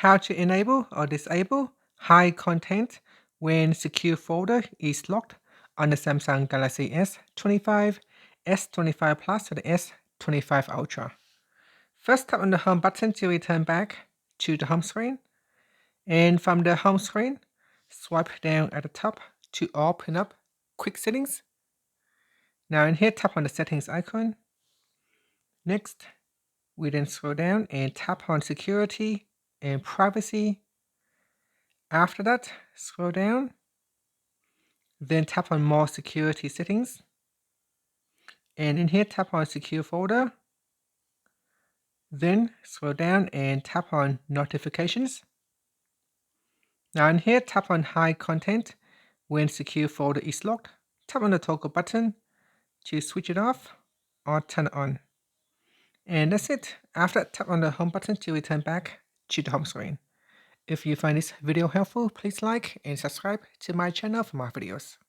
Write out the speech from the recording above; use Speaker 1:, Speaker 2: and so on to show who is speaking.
Speaker 1: How to enable or disable high content when secure folder is locked on the Samsung Galaxy S25, S25 Plus, or the S25 Ultra. First, tap on the home button to return back to the home screen. And from the home screen, swipe down at the top to open up Quick Settings. Now in here, tap on the settings icon. Next, we then scroll down and tap on security and privacy. After that, scroll down, then tap on more security settings. And in here, tap on secure folder. Then scroll down and tap on notifications. Now in here, tap on hide content when secure folder is locked. Tap on the toggle button to switch it off or turn it on. And that's it. After that, tap on the home button to return back to the home screen. If you find this video helpful, please like and subscribe to my channel for more videos.